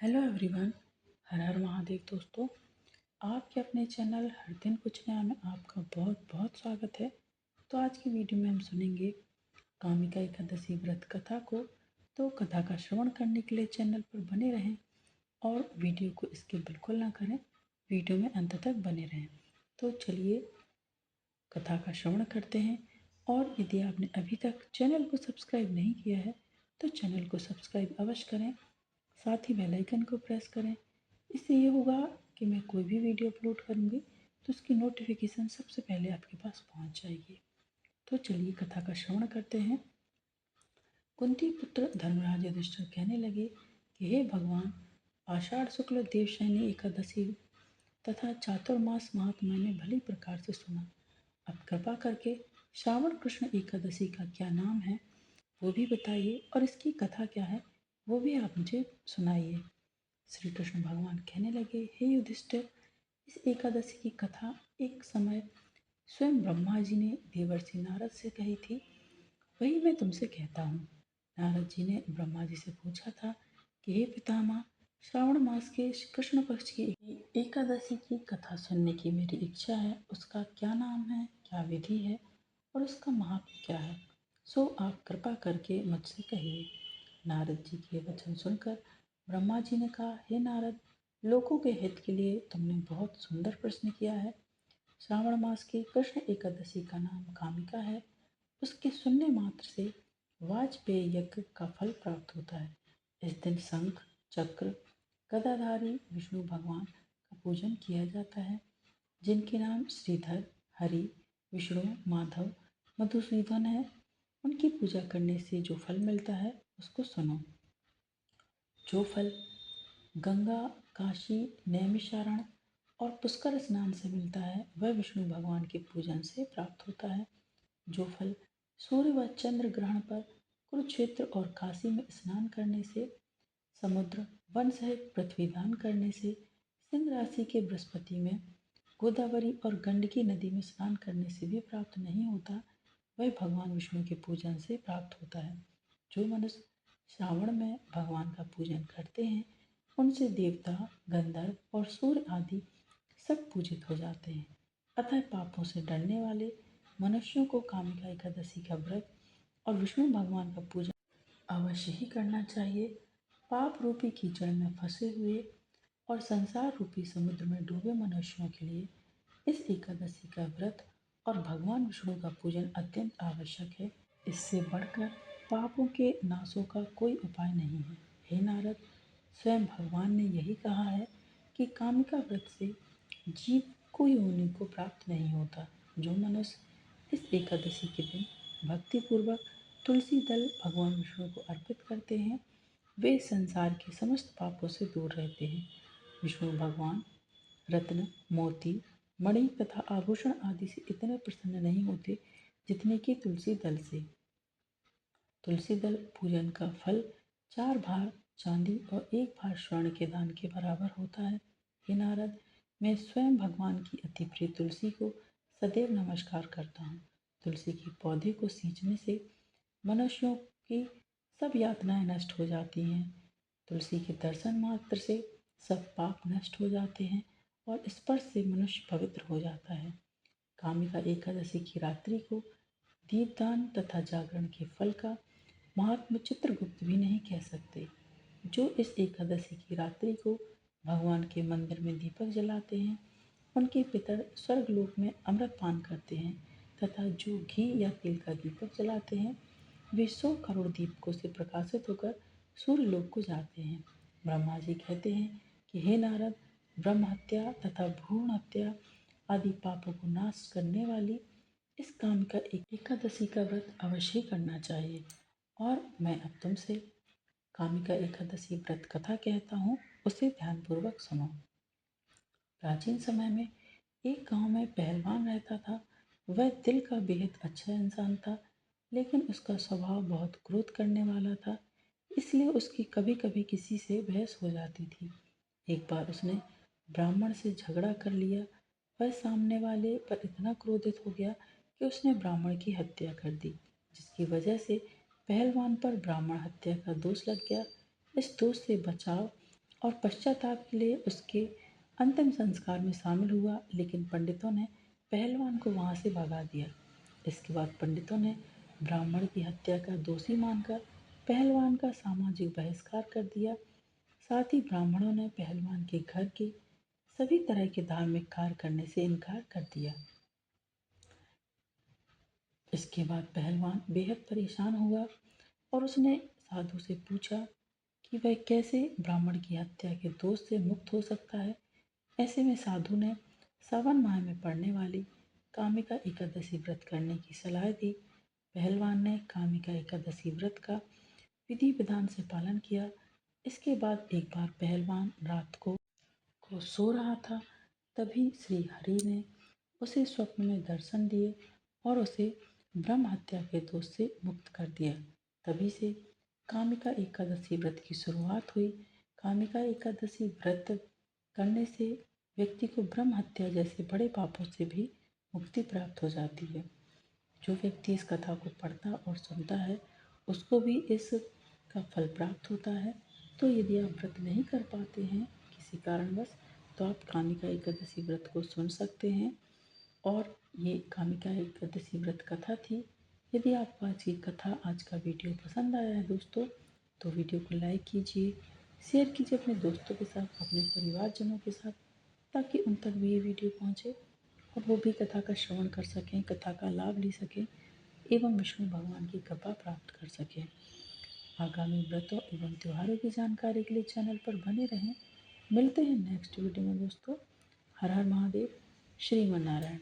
Hello everyone. हर हर महादेव दोस्तों। आपके अपने चैनल हर दिन कुछ नया में आपका बहुत बहुत स्वागत है। तो आज की वीडियो में हम सुनेंगे कामिका एकादशी व्रत कथा को। तो कथा का श्रवण करने के लिए चैनल पर बने रहें और वीडियो को स्किप बिल्कुल ना करें, वीडियो में अंत तक बने रहें। तो चलिए कथा का श्रवण करते हैं। और यदि आपने अभी तक चैनल को सब्सक्राइब नहीं किया है तो चैनल को सब्सक्राइब अवश्य करें, साथ ही बेल आइकन को प्रेस करें। इससे ये होगा कि मैं कोई भी वीडियो अपलोड करूँगी तो उसकी नोटिफिकेशन सबसे पहले आपके पास पहुँच जाएगी। तो चलिए कथा का श्रवण करते हैं। कुंती पुत्र धर्मराज युधिष्ठिर कहने लगे कि हे भगवान, आषाढ़ शुक्ल देवशयनी एकादशी तथा चातुर्मास महात्मा मैंने भली प्रकार से सुना। अब कृपा करके श्रावण कृष्ण एकादशी का क्या नाम है वो भी बताइए, और इसकी कथा क्या है वो भी आप मुझे सुनाइए। श्री कृष्ण भगवान कहने लगे, हे युधिष्ठिर, इस एकादशी की कथा एक समय स्वयं ब्रह्मा जी ने देवर्षि नारद से कही थी, वही मैं तुमसे कहता हूँ। नारद जी ने ब्रह्मा जी से पूछा था कि हे पितामह, श्रावण मास के कृष्ण पक्ष की एकादशी की कथा सुनने की मेरी इच्छा है। उसका क्या नाम है, क्या विधि है और उसका महात्म्य क्या है, सो आप कृपा करके मुझसे कहिए। नारद जी के वचन सुनकर ब्रह्मा जी ने कहा, हे नारद, लोगों के हित के लिए तुमने बहुत सुंदर प्रश्न किया है। श्रावण मास की कृष्ण एकादशी का नाम कामिका है। उसके सुनने मात्र से वाजपेय यज्ञ का फल प्राप्त होता है। इस दिन शंख चक्र गदाधारी विष्णु भगवान का पूजन किया जाता है, जिनके नाम श्रीधर, हरि, विष्णु, माधव, मधुसूदन है। उनकी पूजा करने से जो फल मिलता है उसको सुनो। जो फल गंगा, काशी, नैमिषारण और पुष्कर स्नान से मिलता है वह विष्णु भगवान के पूजन से प्राप्त होता है। जो फल सूर्य व चंद्र ग्रहण पर कुरुक्षेत्र और काशी में स्नान करने से, समुद्र वन सहित पृथ्वी दान करने से, सिंह राशि के बृहस्पति में, गोदावरी और गंडकी नदी में स्नान करने से भी प्राप्त नहीं होता, वह भगवान विष्णु के पूजन से प्राप्त होता है। जो मनुष्य श्रावण में भगवान का पूजन करते हैं उनसे देवता, गंधर्व और सूर्य आदि सब पूजित हो जाते हैं। अतः पापों से डरने वाले मनुष्यों को कामिका एकादशी का व्रत और विष्णु भगवान का पूजन अवश्य ही करना चाहिए। पाप रूपी कीचड़ में फंसे हुए और संसार रूपी समुद्र में डूबे मनुष्यों के लिए इस एकादशी का व्रत और भगवान विष्णु का पूजन अत्यंत आवश्यक है। इससे बढ़कर पापों के नाशों का कोई उपाय नहीं है। हे नारद, स्वयं भगवान ने यही कहा है कि कामिका व्रत से जीव को योनि को प्राप्त नहीं होता। जो मनुष्य इस एकादशी के दिन भक्तिपूर्वक तुलसी दल भगवान विष्णु को अर्पित करते हैं वे संसार के समस्त पापों से दूर रहते हैं। विष्णु भगवान रत्न, मोती, मणि तथा आभूषण आदि से इतने प्रसन्न नहीं होते जितने कि तुलसी दल से। तुलसी दल पूजन का फल 4 भार चांदी और 1 भार स्वर्ण के दान के बराबर होता है। हे नारद, मैं स्वयं भगवान की अति प्रिय तुलसी को सदैव नमस्कार करता हूँ। तुलसी के पौधे को सींचने से मनुष्यों की सब यातनाएं नष्ट हो जाती हैं। तुलसी के दर्शन मात्र से सब पाप नष्ट हो जाते हैं और स्पर्श से मनुष्य पवित्र हो जाता है। कामिका एकादशी की रात्रि को दीपदान तथा जागरण के फल का महात्मा चित्रगुप्त भी नहीं कह सकते। जो इस एकादशी की रात्रि को भगवान के मंदिर में दीपक जलाते हैं उनके पितर स्वर्गलोक में अमृत पान करते हैं, तथा जो घी या तेल का दीपक जलाते हैं वे 100 करोड़ दीपकों से प्रकाशित होकर सूर्यलोक को जाते हैं। ब्रह्मा जी कहते हैं कि हे नारद, ब्रह्म हत्या तथा भ्रूण हत्या आदि पापों को नाश करने वाली इस काम का एकादशी का व्रत अवश्य ही करना चाहिए। और मैं अब तुमसे कामिका एकादशी व्रत कथा कहता हूँ, उसे ध्यानपूर्वक सुनो। प्राचीन समय में एक गांव में पहलवान रहता था। वह दिल का बेहद अच्छा इंसान था, लेकिन उसका स्वभाव बहुत क्रोध करने वाला था, इसलिए उसकी कभी कभी किसी से बहस हो जाती थी। एक बार उसने ब्राह्मण से झगड़ा कर लिया। वह सामने वाले पर इतना क्रोधित हो गया कि उसने ब्राह्मण की हत्या कर दी, जिसकी वजह से पहलवान पर ब्राह्मण हत्या का दोष लग गया। इस दोष से बचाव और पश्चाताप के लिए उसके अंतिम संस्कार में शामिल हुआ, लेकिन पंडितों ने पहलवान को वहां से भगा दिया। इसके बाद पंडितों ने ब्राह्मण की हत्या का दोषी मानकर पहलवान का सामाजिक बहिष्कार कर दिया। साथ ही ब्राह्मणों ने पहलवान के घर के सभी तरह के धार्मिक कार्य करने से इनकार कर दिया। इसके बाद पहलवान बेहद परेशान हुआ और उसने साधु से पूछा कि वह कैसे ब्राह्मण की हत्या के दोष से मुक्त हो सकता है। ऐसे में साधु ने सावन माह में पड़ने वाली कामिका एकादशी व्रत करने की सलाह दी। पहलवान ने कामिका एकादशी व्रत का विधि विधान से पालन किया। इसके बाद एक बार पहलवान रात को सो रहा था, तभी श्री हरि ने उसे स्वप्न में दर्शन दिए और उसे ब्रह्म हत्या के दोष से मुक्त कर दिया। तभी से कामिका एकादशी व्रत की शुरुआत हुई। कामिका एकादशी व्रत करने से व्यक्ति को ब्रह्म हत्या जैसे बड़े पापों से भी मुक्ति प्राप्त हो जाती है। जो व्यक्ति इस कथा को पढ़ता और सुनता है उसको भी इस का फल प्राप्त होता है। तो यदि आप व्रत नहीं कर पाते हैं किसी कारणवश, तो आप कामिका एकादशी व्रत को सुन सकते हैं। और ये कामिका एकादशी व्रत कथा थी। यदि आपको आज की कथा, आज का वीडियो पसंद आया है दोस्तों, तो वीडियो को लाइक कीजिए, शेयर कीजिए अपने दोस्तों के साथ, अपने परिवारजनों के साथ, ताकि उन तक भी ये वीडियो पहुँचे और वो भी कथा का श्रवण कर सकें, कथा का लाभ ले सकें एवं विष्णु भगवान की कृपा प्राप्त कर सकें। आगामी व्रतों एवं त्योहारों की जानकारी के लिए चैनल पर बने रहें। मिलते हैं नेक्स्ट वीडियो में दोस्तों। हर हर महादेव, श्रीमन नारायण।